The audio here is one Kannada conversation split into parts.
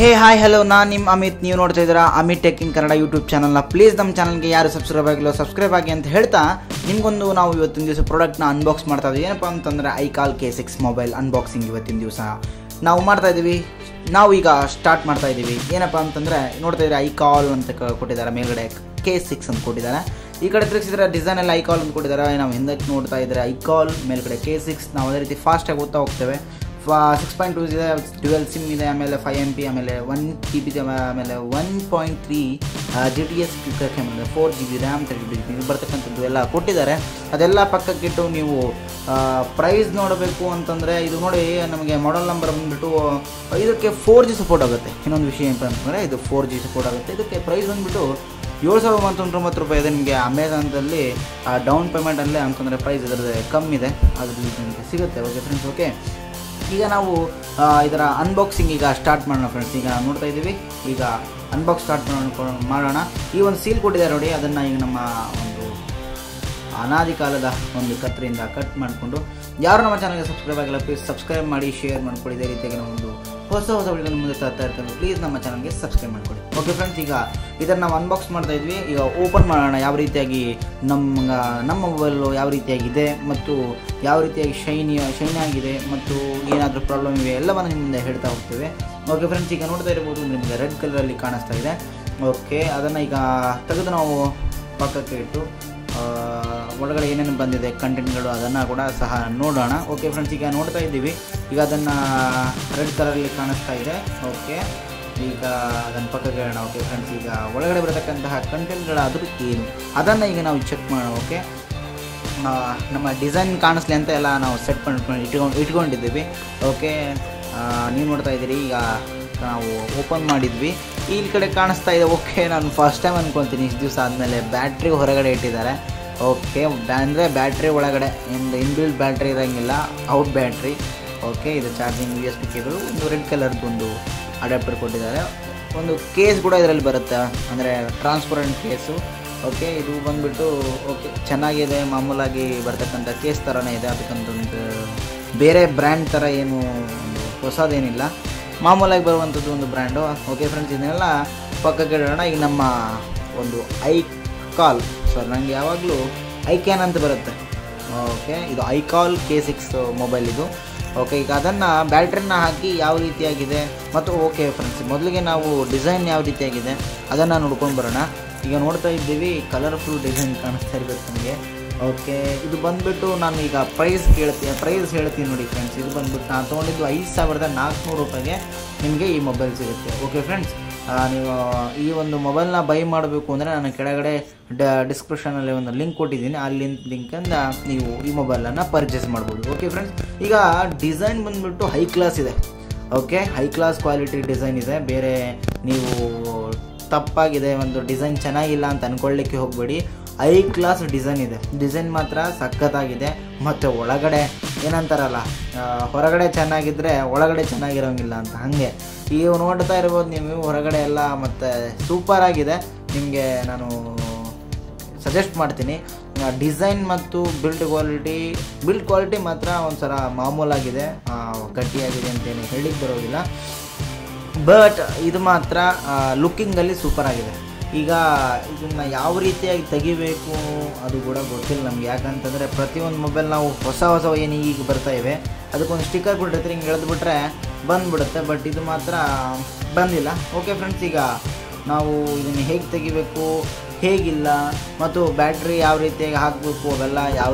ಹೇ ಹಾಯ್ ಹಲೋ, ನಾನು ನಿಮ್ಮ ಅಮಿತ್. ನೀವು ನೋಡ್ತಾ ಇದ್ದೀರಾ Amit tech in Kannada YouTube ಚಾನಲ್ನ. ಪ್ಲೀಸ್ ನಮ್ಮ ಚಾನಲ್ಗೆ ಯಾರು ಸಬ್ಸ್ಕ್ರೈಬ್ ಆಗಿಲ್ಲ ಸಬ್ಸ್ಕ್ರೈಬ್ ಆಗಿ ಅಂತ ಹೇಳ್ತಾ ನಿಮಗೊಂದು ನಾವು ಇವತ್ತಿನ ದಿವಸ ಪ್ರಾಡಕ್ಟ್ನ ಅನ್ಬಾಕ್ಸ್ ಮಾಡ್ತಾ ಇದ್ದೀವಿ. ಏನಪ್ಪ ಅಂತಂದರೆ iCall K6 ಮೊಬೈಲ್ ಅನ್ಬಾಕ್ಸಿಂಗ್ ಇವತ್ತಿನ ದಿವಸ ನಾವು ಮಾಡ್ತಾ ಇದ್ದೀವಿ. ನಾವು ಈಗ ಸ್ಟಾರ್ಟ್ ಮಾಡ್ತಾ ಇದ್ದೀವಿ. ಏನಪ್ಪ ಅಂತಂದರೆ ನೋಡ್ತಾ ಇದ್ದೀರಾ iCall ಅಂತ ಕೊಟ್ಟಿದ್ದಾರೆ, ಮೇಲ್ಗಡೆ K6 ಅಂತ ಕೊಟ್ಟಿದ್ದಾರೆ. ಈ ಕಡೆ ತಿರುಗಿಸಿದ್ರೆ ಡಿಸೈನ್ ಎಲ್ಲ iCall ಅಂತ ಕೊಟ್ಟಿದ್ದಾರೆ. ನಾವು ಹಿಂದಕ್ಕೆ ನೋಡ್ತಾ ಇದ್ದರೆ iCall, ಮೇಲ್ಗಡೆ K6. ನಾವು ಅದೇ ರೀತಿ ಫಾಸ್ಟಾಗಿ ಓದ್ತಾ ಹೋಗ್ತೇವೆ. 6.2 ಇದೆ, ಡ್ಯುಯಲ್ ಸಿಮ್ ಇದೆ, ಆಮೇಲೆ 5 MP, ಆಮೇಲೆ 1 GB ಇದೆ, ಆಮೇಲೆ 1.3 GTS camera, 4 GB RAM, 32 GB ಬರ್ತಕ್ಕಂಥದ್ದು ಎಲ್ಲ ಕೊಟ್ಟಿದ್ದಾರೆ. ಅದೆಲ್ಲ ಪಕ್ಕಕ್ಕಿಟ್ಟು ನೀವು ಪ್ರೈಸ್ ನೋಡಬೇಕು ಅಂತಂದರೆ ಇದು ನೋಡಿ, ನಮಗೆ ಮಾಡೆಲ್ ನಂಬರ್ ಬಂದುಬಿಟ್ಟು ಇದಕ್ಕೆ 4G ಸಪೋರ್ಟ್ ಆಗುತ್ತೆ. ಇನ್ನೊಂದು ವಿಷಯ ಏನಪ್ಪ ಅಂತಂದರೆ ಇದು 4G ಸಪೋರ್ಟ್ ಆಗುತ್ತೆ. ಇದಕ್ಕೆ ಪ್ರೈಸ್ ಬಂದುಬಿಟ್ಟು 7,990 ಇದೆ. ನಿಮಗೆ ಅಮೆಝಾನ್ದಲ್ಲಿ ಡೌನ್ ಪೇಮೆಂಟಲ್ಲೇ ಅಂತಂದರೆ ಪ್ರೈಸ್ ಇದರದ್ದು ಕಮ್ಮಿ ಇದೆ, ಅದ್ರಲ್ಲಿ ನಿಮಗೆ ಸಿಗುತ್ತೆ. ಓಕೆ ಫ್ರೆಂಡ್ಸ್, ಓಕೆ ಈಗ ನಾವು ಇದರ ಅನ್ಬಾಕ್ಸಿಂಗ್ ಈಗ ಸ್ಟಾರ್ಟ್ ಮಾಡೋಣ ಫ್ರೆಂಡ್ಸ್. ಈಗ ನೋಡ್ತಾ ಇದ್ದೀವಿ, ಈಗ ಅನ್ಬಾಕ್ಸ್ ಸ್ಟಾರ್ಟ್ ಮಾಡೋಣ. ಈ ಒಂದು ಸೀಲ್ ಕೊಟ್ಟಿದ್ದಾರೆ ನೋಡಿ, ಅದನ್ನು ಈಗ ನಮ್ಮ ಒಂದು ಅನಾದಿ ಕಾಲದ ಒಂದು ಕತ್ತರಿಯಿಂದ ಕಟ್ ಮಾಡಿಕೊಂಡು, ಯಾರು ನಮ್ಮ ಚಾನಲ್ಗೆ ಸಬ್ಸ್ಕ್ರೈಬ್ ಆಗಿಲ್ಲ ಪ್ಲೀಸ್ ಸಬ್ಸ್ಕ್ರೈಬ್ ಮಾಡಿ, ಶೇರ್ ಮಾಡ್ಕೊಳ್ಳಿ. ಇದೇ ರೀತಿಯಾಗಿ ನಾವೊಂದು ಹೊಸ ವಿಡಿಯೋನ ಮುಂದೆ ತರ್ತಾ ಇರ್ತಾರೆ. ಪ್ಲೀಸ್ ನಮ್ಮ ಚಾನಲ್ಗೆ ಸಬ್ಸ್ಕ್ರೈಬ್ ಮಾಡ್ಕೊಳ್ಳಿ. ಓಕೆ ಫ್ರೆಂಡ್ಸ್, ಈಗ ಇದನ್ನು ನಾವು ಅನ್ಬಾಕ್ಸ್ ಮಾಡ್ತಾ ಇದ್ವಿ. ಈಗ ಓಪನ್ ಮಾಡೋಣ, ಯಾವ ರೀತಿಯಾಗಿ ನಮ್ಮ ಮೊಬೈಲು ಯಾವ ರೀತಿಯಾಗಿದೆ ಮತ್ತು ಯಾವ ರೀತಿಯಾಗಿ ಶೈನಿ ಆಗಿದೆ ಮತ್ತು ಏನಾದರೂ ಪ್ರಾಬ್ಲಮ್ ಇವೆ ಎಲ್ಲವನ್ನು ನಿಮ್ಮಿಂದ ಹೇಳ್ತಾ ಹೋಗ್ತೇವೆ. ಓಕೆ ಫ್ರೆಂಡ್ಸ್, ಈಗ ನೋಡ್ತಾ ಇರ್ಬೋದು ನಿಮಗೆ ರೆಡ್ ಕಲರಲ್ಲಿ ಕಾಣಿಸ್ತಾ ಇದೆ. ಓಕೆ, ಅದನ್ನು ಈಗ ತೆಗೆದು ನಾವು ಪಕ್ಕಕ್ಕೆ ಇಟ್ಟು ಒಳಗಡೆ ಏನೇನು ಬಂದಿದೆ ಕಂಟೆಂಟ್ಗಳು ಅದನ್ನು ಕೂಡ ಸಹ ನೋಡೋಣ. ಓಕೆ ಫ್ರೆಂಡ್ಸ್, ಈಗ ನೋಡ್ತಾ ಇದ್ದೀವಿ, ಈಗ ಅದನ್ನು ರೆಡ್ ಕಲರಲ್ಲಿ ಕಾಣಿಸ್ತಾ ಇದೆ. ಓಕೆ, ಈಗ ಅದನ್ನು ಪಕ್ಕಕ್ಕೆ ಇಡೋಣ. ಓಕೆ ಫ್ರೆಂಡ್ಸ್, ಈಗ ಒಳಗಡೆ ಬರತಕ್ಕಂತಹ ಕಂಟೆಂಟ್ಗಳಾದರೂ ಏನು ಅದನ್ನು ಈಗ ನಾವು ಚೆಕ್ ಮಾಡೋಣ. ಓಕೆ, ನಮ್ಮ ಡಿಸೈನ್ ಕಾಣಿಸ್ಲಿ ಅಂತ ಎಲ್ಲ ನಾವು ಸೆಟ್ ಇಟ್ಕೊಂಡಿದ್ದೀವಿ. ಓಕೆ, ನೀವು ನೋಡ್ತಾ ಇದ್ದೀರಿ, ಈಗ ನಾವು ಓಪನ್ ಮಾಡಿದ್ವಿ. ಈ ಕಡೆ ಕಾಣಿಸ್ತಾ ಇದೆ. ಓಕೆ, ನಾನು ಫಸ್ಟ್ ಟೈಮ್ ಅಂದ್ಕೊತೀನಿ ಇಷ್ಟು ದಿವಸ ಆದಮೇಲೆ ಬ್ಯಾಟ್ರಿ ಹೊರಗಡೆ ಇಟ್ಟಿದ್ದಾರೆ. ಓಕೆ, ಅಂದರೆ ಬ್ಯಾಟ್ರಿ ಒಳಗಡೆ ಇನ್ಬಿಲ್ಟ್ ಬ್ಯಾಟ್ರಿ ಇರೋಂಗಿಲ್ಲ, ಔಟ್ ಬ್ಯಾಟ್ರಿ. ಓಕೆ, ಇದು ಚಾರ್ಜಿಂಗ್ USB ಕೇಬಲ್, ಒಂದು ರೆಡ್ ಕಲರ್ದು ಒಂದು ಅಡಾಪ್ಟರ್ ಕೊಟ್ಟಿದ್ದಾರೆ. ಒಂದು ಕೇಸ್ ಕೂಡ ಇದರಲ್ಲಿ ಬರುತ್ತೆ, ಅಂದರೆ ಟ್ರಾನ್ಸ್ಪರೆಂಟ್ ಕೇಸು. ಓಕೆ, ಇದು ಬಂದುಬಿಟ್ಟು ಓಕೆ ಚೆನ್ನಾಗಿದೆ, ಮಾಮೂಲಾಗಿ ಬರ್ತಕ್ಕಂಥ ಕೇಸ್ ಥರನೇ ಇದೆ. ಅದಕ್ಕಂತೊಂದು ಬೇರೆ ಬ್ರ್ಯಾಂಡ್ ಥರ ಏನು ಒಂದು ಹೊಸದೇನಿಲ್ಲ, ಮಾಮೂಲಾಗಿ ಬರುವಂಥದ್ದು ಒಂದು ಬ್ರ್ಯಾಂಡು. ಓಕೆ ಫ್ರೆಂಡ್ಸ್, ಇದನ್ನೆಲ್ಲ ಪಕ್ಕಕ್ಕೆ ಇಡೋಣ. ಈಗ ನಮ್ಮ ಒಂದು iCall, ನನಗೆ ಯಾವಾಗಲೂ iCan ಅಂತ ಬರುತ್ತೆ. ಓಕೆ, ಇದು iCall K6 ಮೊಬೈಲ್ ಇದು. ಓಕೆ, ಈಗ ಅದನ್ನು ಬ್ಯಾಟ್ರಿನ ಹಾಕಿ ಯಾವ ರೀತಿಯಾಗಿದೆ ಮತ್ತು ಓಕೆ ಫ್ರೆಂಡ್ಸ್, ಮೊದಲಿಗೆ ನಾವು ಡಿಸೈನ್ ಯಾವ ರೀತಿಯಾಗಿದೆ ಅದನ್ನು ನೋಡ್ಕೊಂಡು ಬರೋಣ. ಈಗ ನೋಡ್ತಾ ಇದ್ದೀವಿ, ಕಲರ್ಫುಲ್ ಡಿಸೈನ್ ಕಾಣಿಸ್ತಾ ಇರಬೇಕು ನಮಗೆ. ಓಕೆ, ಇದು ಬಂದುಬಿಟ್ಟು ನಾನು ಈಗ ಪ್ರೈಸ್ ಹೇಳ್ತೀನಿ ನೋಡಿ ಫ್ರೆಂಡ್ಸ್. ಇದು ಬಂದುಬಿಟ್ಟು ನಾನು ತೊಗೊಂಡಿದ್ದು 5,400 ರೂಪಾಯಿಗೆ ನಿಮಗೆ ಈ ಮೊಬೈಲ್ ಸಿಗುತ್ತೆ. ಓಕೆ ಫ್ರೆಂಡ್ಸ್, ನೀವು ಈ ಒಂದು ಮೊಬೈಲ್ನ ಬೈ ಮಾಡಬೇಕು ಅಂದರೆ ನಾನು ಕೆಳಗಡೆ ಡಿಸ್ಕ್ರಿಪ್ಷನಲ್ಲಿ ಒಂದು ಲಿಂಕ್ ಕೊಟ್ಟಿದ್ದೀನಿ. ಆ ಲಿಂಕಿಂದ ನೀವು ಈ ಮೊಬೈಲನ್ನು ಪರ್ಚೇಸ್ ಮಾಡ್ಬೋದು. ಓಕೆ ಫ್ರೆಂಡ್ಸ್, ಈಗ ಡಿಸೈನ್ ಬಂದುಬಿಟ್ಟು ಹೈ ಕ್ಲಾಸ್ ಇದೆ. Okay, high class quality design ಇದೆ. ಬೇರೆ ನೀವು ತಪ್ಪಾಗಿದೆ, ಒಂದು ಡಿಸೈನ್ ಚೆನ್ನಾಗಿಲ್ಲ ಅಂತ ಅಂದ್ಕೊಳ್ಳಿಕ್ಕೆ ಹೋಗಬೇಡಿ. ಹೈ ಕ್ಲಾಸ್ ಡಿಸೈನ್ ಇದೆ. ಡಿಸೈನ್ ಮಾತ್ರ ಸಖತ್ತಾಗಿದೆ. ಮತ್ತು ಒಳಗಡೆ ಏನಂತಾರಲ್ಲ, ಹೊರಗಡೆ ಚೆನ್ನಾಗಿದ್ದರೆ ಒಳಗಡೆ ಚೆನ್ನಾಗಿರೋಂಗಿಲ್ಲ ಅಂತ, ಹಾಗೆ ಈಗ ನೋಡ್ತಾ ಇರ್ಬೋದು ನೀವು ಹೊರಗಡೆ ಎಲ್ಲ. ಮತ್ತು ಸೂಪರಾಗಿದೆ. ನಿಮಗೆ ನಾನು ಸಜೆಸ್ಟ್ ಮಾಡ್ತೀನಿ. ಡಿಸೈನ್ ಮತ್ತು ಬಿಲ್ಡ್ ಕ್ವಾಲಿಟಿ ಮಾತ್ರ ಒಂಥರ ಮಾಮೂಲಾಗಿದೆ, ಗಟ್ಟಿಯಾಗಿದೆ ಅಂತೇನು ಹೇಳಿಕ್ಕೆ ಬರೋದಿಲ್ಲ. ಬಟ್ ಇದು ಮಾತ್ರ ಲುಕ್ಕಿಂಗಲ್ಲಿ ಸೂಪರಾಗಿದೆ. ಈಗ ಇದನ್ನು ಯಾವ ರೀತಿಯಾಗಿ ತೆಗಿಬೇಕು ಅದು ಕೂಡ ಗೊತ್ತಿಲ್ಲ ನಮ್ಗೆ. ಯಾಕಂತಂದರೆ ಪ್ರತಿಯೊಂದು ಮೊಬೈಲ್ ನಾವು ಹೊಸ ಏನು ಈಗ ಬರ್ತಾ ಇವೆ ಅದಕ್ಕೊಂದು ಸ್ಟಿಕ್ಕರ್ ಕೊಟ್ಟಿರ್ತೀರಿ, ಹಿಂಗೆ ಎಳೆದುಬಿಟ್ರೆ ಬಂದುಬಿಡುತ್ತೆ. ಬಟ್ ಇದು ಮಾತ್ರ ಬಂದಿಲ್ಲ. ಓಕೆ ಫ್ರೆಂಡ್ಸ್, ಈಗ ನಾವು ಇದನ್ನು ಹೇಗೆ ತೆಗಿಬೇಕು, ಹೇಗಿಲ್ಲ ಮತ್ತು ಬ್ಯಾಟ್ರಿ ಯಾವ ರೀತಿಯಾಗಿ ಹಾಕಬೇಕು ಅವೆಲ್ಲ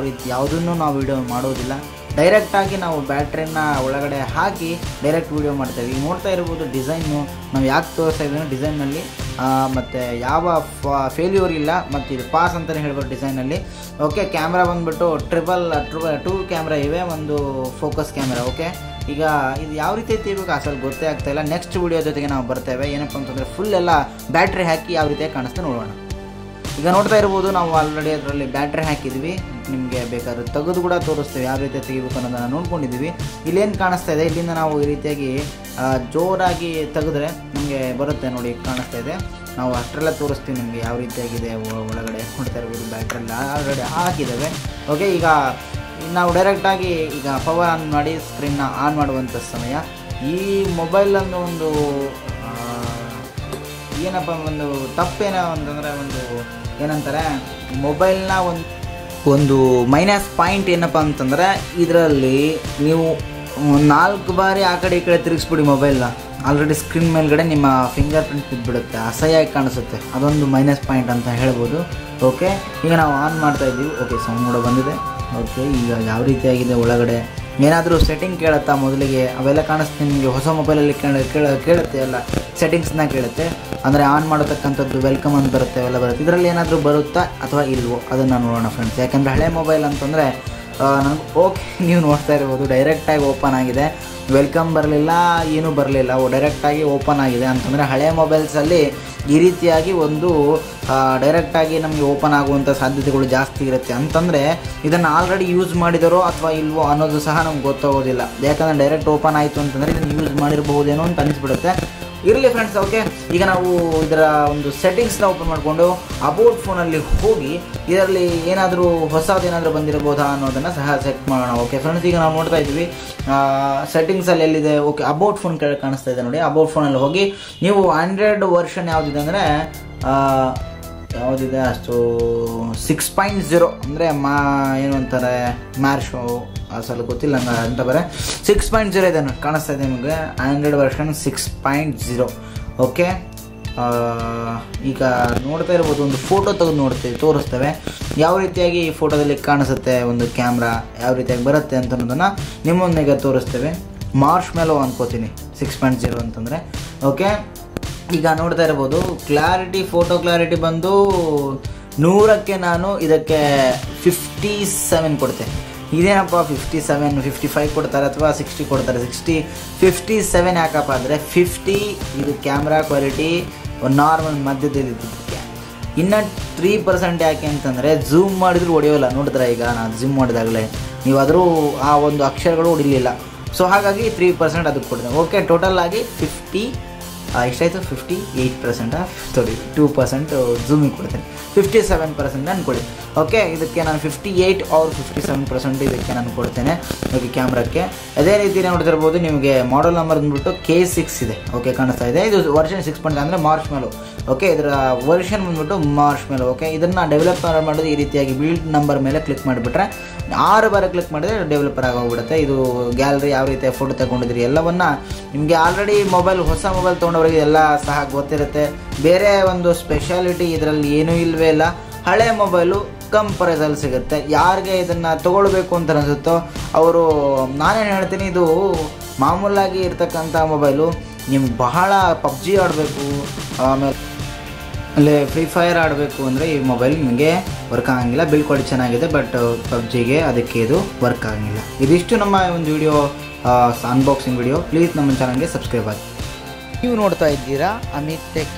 ಯಾವುದನ್ನು ನಾವು ವಿಡಿಯೋ ಮಾಡೋದಿಲ್ಲ. ಡೈರೆಕ್ಟಾಗಿ ನಾವು ಬ್ಯಾಟ್ರಿನ ಒಳಗಡೆ ಹಾಕಿ ಡೈರೆಕ್ಟ್ ವೀಡಿಯೋ ಮಾಡ್ತೇವೆ. ಈಗ ನೋಡ್ತಾ ಇರ್ಬೋದು ಡಿಸೈನು ನಾವು ಯಾಕೆ ತೋರಿಸ್ತಾ ಇದ್ದೀವಿ ಡಿಸೈನಲ್ಲಿ ಮತ್ತು ಯಾವ ಫೇಲ್ಯೂರ್ ಇಲ್ಲ, ಮತ್ತು ಇದು ಪಾಸ್ ಅಂತಲೇ ಹೇಳ್ಬೋದು ಡಿಸೈನಲ್ಲಿ. ಓಕೆ, ಕ್ಯಾಮ್ರಾ ಬಂದುಬಿಟ್ಟು ಟೂ ಕ್ಯಾಮ್ರಾ ಇವೆ, ಒಂದು ಫೋಕಸ್ ಕ್ಯಾಮ್ರಾ. ಓಕೆ, ಈಗ ಇದು ಯಾವ ರೀತಿ ತೆಗಿಬೇಕು ಅಸಲು ಗೊತ್ತೇ ಆಗ್ತಾಯಿಲ್ಲ. ನೆಕ್ಸ್ಟ್ ವೀಡಿಯೋ ಜೊತೆಗೆ ನಾವು ಬರ್ತೇವೆ. ಏನಪ್ಪ ಅಂತಂದರೆ ಫುಲ್ ಎಲ್ಲ ಬ್ಯಾಟ್ರಿ ಹಾಕಿ ಯಾವ ರೀತಿಯಾಗಿ ಕಾಣಿಸ್ತಾ ನೋಡೋಣ. ಈಗ ನೋಡ್ತಾ ಇರ್ಬೋದು, ನಾವು ಆಲ್ರೆಡಿ ಅದರಲ್ಲಿ ಬ್ಯಾಟ್ರಿ ಹಾಕಿದ್ವಿ. ನಿಮಗೆ ಬೇಕಾದ್ರೆ ತೆಗೆದು ಕೂಡ ತೋರಿಸ್ತೇವೆ ಯಾವ ರೀತಿ ತೆಗಿಬೇಕು ಅನ್ನೋದನ್ನು ನೋಡ್ಕೊಂಡಿದ್ದೀವಿ. ಇಲ್ಲೇನು ಕಾಣಿಸ್ತಾ ಇದೆ, ಇಲ್ಲಿಂದ ನಾವು ಈ ರೀತಿಯಾಗಿ ಜೋರಾಗಿ ತೆಗೆದ್ರೆ ನಮಗೆ ಬರುತ್ತೆ ನೋಡಿ, ಕಾಣಿಸ್ತಾ ಇದೆ. ನಾವು ಅಷ್ಟರೆಲ್ಲ ತೋರಿಸ್ತೀವಿ ನಿಮಗೆ ಯಾವ ರೀತಿಯಾಗಿದೆ ಒಳಗಡೆ. ನೋಡ್ತಾ ಇರ್ಬೋದು ಬ್ಯಾಟ್ರೆಲ್ಲ ಆಲ್ರೆಡಿ ಹಾಕಿದ್ದೇವೆ. ಓಕೆ, ಈಗ ನಾವು ಡೈರೆಕ್ಟಾಗಿ ಈಗ ಪವರ್ ಆನ್ ಮಾಡಿ ಸ್ಕ್ರೀನ್ನ ಆನ್ ಮಾಡುವಂಥ ಸಮಯ. ಈ ಮೊಬೈಲನ್ನು ಒಂದು ಏನಪ್ಪ ಒಂದು ತಪ್ಪೇನೋ ಅಂತಂದರೆ ಒಂದು ಏನಂತಾರೆ ಮೊಬೈಲ್ನ ಒಂದು ಮೈನಸ್ ಪಾಯಿಂಟ್ ಏನಪ್ಪ ಅಂತಂದರೆ ಇದರಲ್ಲಿ ನೀವು 4 ಬಾರಿ ಆ ಕಡೆ ಈ ಕಡೆ ತಿರುಗಿಸ್ಬಿಡಿ ಮೊಬೈಲ್ನ, ಆಲ್ರೆಡಿ ಸ್ಕ್ರೀನ್ ಮೇಲ್ಗಡೆ ನಿಮ್ಮ ಫಿಂಗರ್ ಪ್ರಿಂಟ್ ಬಿದ್ದುಬಿಡುತ್ತೆ, ಅಸಹ್ಯವಾಗಿ ಕಾಣಿಸುತ್ತೆ. ಅದೊಂದು ಮೈನಸ್ ಪಾಯಿಂಟ್ ಅಂತ ಹೇಳ್ಬೋದು. ಓಕೆ, ಈಗ ನಾವು ಆನ್ ಮಾಡ್ತಾಯಿದ್ದೀವಿ. ಓಕೆ, ಸೌಂಡ್ ಕೂಡ ಬಂದಿದೆ. ಓಕೆ, ಈಗ ಯಾವ ರೀತಿಯಾಗಿದೆ ಒಳಗಡೆ ಏನಾದರೂ ಸೆಟ್ಟಿಂಗ್ ಕೇಳುತ್ತಾ ಮೊದಲಿಗೆ ಅವೆಲ್ಲ ಕಾಣಿಸ್ತೆ ನಿಮಗೆ. ಹೊಸ ಮೊಬೈಲಲ್ಲಿ ಕೇಳುತ್ತೆ ಎಲ್ಲ ಸೆಟ್ಟಿಂಗ್ಸ್ನ ಕೇಳುತ್ತೆ, ಅಂದರೆ ಆನ್ ಮಾಡತಕ್ಕಂಥದ್ದು ವೆಲ್ಕಮ್ ಅಂತ ಬರುತ್ತೆ, ಅವೆಲ್ಲ ಬರುತ್ತೆ. ಇದರಲ್ಲಿ ಏನಾದರೂ ಬರುತ್ತಾ ಅಥವಾ ಇಲ್ವೋ ಅದನ್ನು ನೋಡೋಣ ಫ್ರೆಂಡ್ಸ್. ಯಾಕಂದರೆ ಹಳೆ ಮೊಬೈಲ್ ಅಂತಂದರೆ ನನಗೆ ಓಕೆ ನೀವು ನೋಡ್ತಾ ಇರ್ಬೋದು ಡೈರೆಕ್ಟಾಗಿ ಓಪನ್ ಆಗಿದೆ, ವೆಲ್ಕಮ್ ಬರಲಿಲ್ಲ, ಏನೂ ಬರಲಿಲ್ಲ, ಡೈರೆಕ್ಟಾಗಿ ಓಪನ್ ಆಗಿದೆ. ಅಂತಂದರೆ ಹಳೆ ಮೊಬೈಲ್ಸಲ್ಲಿ ಈ ರೀತಿಯಾಗಿ ಒಂದು ಡೈರೆಕ್ಟಾಗಿ ನಮಗೆ ಓಪನ್ ಆಗುವಂಥ ಸಾಧ್ಯತೆಗಳು ಜಾಸ್ತಿ ಇರುತ್ತೆ. ಅಂತಂದರೆ ಇದನ್ನು ಆಲ್ರೆಡಿ ಯೂಸ್ ಮಾಡಿದರೋ ಅಥವಾ ಇಲ್ವೋ ಅನ್ನೋದು ಸಹ ನಮ್ಗೆ ಗೊತ್ತಾಗೋದಿಲ್ಲ. ಯಾಕಂದರೆ ಡೈರೆಕ್ಟ್ ಓಪನ್ ಆಯಿತು ಅಂತಂದರೆ ಇದನ್ನು ಯೂಸ್ ಮಾಡಿರಬಹುದೇನೋ ಅಂತ ಅನಿಸ್ಬಿಡುತ್ತೆ. ಇರಲಿ ಫ್ರೆಂಡ್ಸ್. ಓಕೆ, ಈಗ ನಾವು ಇದರ ಒಂದು ಸೆಟ್ಟಿಂಗ್ಸ್ನ ಓಪನ್ ಮಾಡಿಕೊಂಡು ಅಬೌಟ್ ಫೋನಲ್ಲಿ ಹೋಗಿ ಇದರಲ್ಲಿ ಏನಾದರೂ ಹೊಸದೇನಾದರೂ ಬಂದಿರಬಹುದಾ ಅನ್ನೋದನ್ನು ಸಹ ಚೆಕ್ ಮಾಡೋಣ. ಓಕೆ ಫ್ರೆಂಡ್ಸ್, ಈಗ ನಾವು ನೋಡ್ತಾ ಇದ್ದೀವಿ ಸೆಟ್ಟಿಂಗ್ಸಲ್ಲಿ ಎಲ್ಲಿದೆ. ಓಕೆ, ಅಬೌಟ್ ಫೋನ್ ಕೆಳಗೆ ಕಾಣಿಸ್ತಾ ಇದೆ ನೋಡಿ. ಅಬೌಟ್ ಫೋನಲ್ಲಿ ಹೋಗಿ ನೀವು ಆಂಡ್ರಾಯ್ಡ್ ವರ್ಷನ್ ಯಾವುದಿದೆ ಅಂದರೆ ಯಾವುದಿದೆ ಅಷ್ಟು 6.0 ಅಂದರೆ ಏನು ಅಂತಾರೆ ಮ್ಯಾರ್ಶೋ ಅಸಲು ಗೊತ್ತಿಲ್ಲ ನಂಗೆ ಅಂತ ಬರೀ 6.0 ಇದೆ ನೋಡಿ, ಕಾಣಿಸ್ತಾ ಇದೆ ನಿಮಗೆ ಆಂಡ್ರಾಯ್ಡ್ ವರ್ಷನ್ 6.0. ಓಕೆ, ಈಗ ನೋಡ್ತಾ ಇರ್ಬೋದು ಒಂದು ಫೋಟೋ ತೆಗೆದು ತೋರಿಸ್ತೇವೆ ಯಾವ ರೀತಿಯಾಗಿ ಈ ಫೋಟೋದಲ್ಲಿ ಕಾಣಿಸುತ್ತೆ, ಒಂದು ಕ್ಯಾಮ್ರಾ ಯಾವ ರೀತಿಯಾಗಿ ಬರುತ್ತೆ ಅಂತ ಅನ್ನೋದನ್ನು ನಿಮ್ಮೊಂದಿಗೆ ತೋರಿಸ್ತೇವೆ. ಮಾರ್ಶ್ ಮೆಲೋ ಅನ್ಕೋತೀನಿ 6.0 ಅಂತಂದರೆ. ಓಕೆ, ಈಗ ನೋಡ್ತಾ ಇರ್ಬೋದು ಕ್ಲಾರಿಟಿ, ಫೋಟೋ ಕ್ಲಾರಿಟಿ ಬಂದು 100ಕ್ಕೆ ನಾನು ಇದಕ್ಕೆ 57 ಕೊಡ್ತೇನೆ. ಇದೇನಪ್ಪ 57, 55 ಕೊಡ್ತಾರೆ ಅಥವಾ 60 ಕೊಡ್ತಾರೆ. 57 ಯಾಕಪ್ಪ ಅಂದರೆ 50 ಇದು ಕ್ಯಾಮ್ರಾ ಕ್ವಾಲಿಟಿ ನಾರ್ಮಲ್ ಮಧ್ಯದಲ್ಲಿದ್ದಕ್ಕೆ. ಇನ್ನು 3% ಯಾಕೆ ಅಂತಂದರೆ ಝೂಮ್ ಮಾಡಿದ್ರು ಹೊಡೆಯೋಲ್ಲ. ನೋಡಿದ್ರೆ ಈಗ ನಾನು ಝೂಮ್ ಮಾಡಿದಾಗಲೇ ನೀವು ಆದರೂ ಆ ಒಂದು ಅಕ್ಷರಗಳು ಹೊಡಿಲಿಲ್ಲ. ಸೊ ಹಾಗಾಗಿ 3% ಅದಕ್ಕೆ ಕೊಡ್ತೇನೆ. ಓಕೆ, ಟೋಟಲ್ ಆಗಿ ಎಷ್ಟಾಯಿತು 58%, ಸಾರಿ 2% ಝೂಮಿಗೆ ಕೊಡ್ತೇನೆ. 57% ಅಂದ್ಕೊಳ್ಳಿ. ಓಕೆ, ಇದಕ್ಕೆ ನಾನು 58 or 57% ಇದಕ್ಕೆ ನಾನು ಕೊಡ್ತೇನೆ. ಓಕೆ, ಕ್ಯಾಮ್ರಾಕ್ಕೆ ಅದೇ ರೀತಿ ನೋಡ್ತಿರ್ಬೋದು. ನಿಮಗೆ ಮಾಡಲ್ ನಂಬರ್ ಬಂದ್ಬಿಟ್ಟು K6 ಇದೆ. ಓಕೆ, ಕಾಣಿಸ್ತಾ ಇದೆ. ಇದು ವರ್ಷನ್ 6 ಅಂದರೆ ಮಾರ್ಶ್ ಮೆಲೋ. ಓಕೆ, ಇದರ ವರ್ಷನ್ ಬಂದ್ಬಿಟ್ಟು ಮಾರ್ಶ್ ಮೆಲೋ. ಓಕೆ, ಇದನ್ನು ಡೆವಲಪರ್ ಮಾಡೋದು ಈ ರೀತಿಯಾಗಿ ಬಿಲ್ಡ್ ನಂಬರ್ ಮೇಲೆ ಕ್ಲಿಕ್ ಮಾಡಿಬಿಟ್ರೆ 6 ಬಾರಿ ಕ್ಲಿಕ್ ಮಾಡಿದರೆ ಡೆವಲಪರ್ ಆಗೋಗ್ಬಿಡುತ್ತೆ. ಇದು ಗ್ಯಾಲರಿ ಯಾವ ರೀತಿಯ ಫೋಟೋ ತಗೊಂಡಿದ್ರಿ ಎಲ್ಲವನ್ನು ನಿಮಗೆ ಆಲ್ರೆಡಿ ಹೊಸ ಮೊಬೈಲ್ ತೊಗೊಂಡವರಿಗೆ ಎಲ್ಲ ಸಹ ಗೊತ್ತಿರುತ್ತೆ. ಬೇರೆ ಒಂದು ಸ್ಪೆಷಾಲಿಟಿ ಇದರಲ್ಲಿ ಏನೂ ಇಲ್ಲವೇ ಇಲ್ಲ. ಹಳೆ ಮೊಬೈಲು ಕಮ್ ಪ್ರೈಸಲ್ಲಿ ಸಿಗುತ್ತೆ. ಯಾರಿಗೆ ಇದನ್ನು ತೊಗೊಳ್ಬೇಕು ಅಂತ ಅನಿಸುತ್ತೋ ಅವರು, ನಾನೇನು ಹೇಳ್ತೀನಿ, ಇದು ಮಾಮೂಲಾಗಿ ಇರ್ತಕ್ಕಂಥ ಮೊಬೈಲು. ನಿಮ್ಗೆ ಬಹಳ ಪಬ್ಜಿ ಆಡಬೇಕು, ಆಮೇಲೆ ಫ್ರೀ ಫೈರ್ ಆಡಬೇಕು ಅಂದರೆ ಈ ಮೊಬೈಲ್ ನಿಮಗೆ ವರ್ಕ್ ಆಗಂಗಿಲ್ಲ. ಬಿಲ್ ಕ್ವಾಲಿಟಿ ಚೆನ್ನಾಗಿದೆ, ಬಟ್ ಪಬ್ಜಿಗೆ ಅದಕ್ಕೆ ಇದು ವರ್ಕ್ ಆಗಂಗಿಲ್ಲ. ಇದಿಷ್ಟು ನಮ್ಮ ಒಂದು ವಿಡಿಯೋ, ಅನ್ಬಾಕ್ಸಿಂಗ್ ವಿಡಿಯೋ. ಪ್ಲೀಸ್ ನಮ್ಮ ಚಾನಲ್ಗೆ ಸಬ್ಸ್ಕ್ರೈಬ್ ಆಗಿ. ನೀವು ನೋಡ್ತಾ ಇದ್ದೀರಾ ಅಮಿತ್ ಟೆಕ್.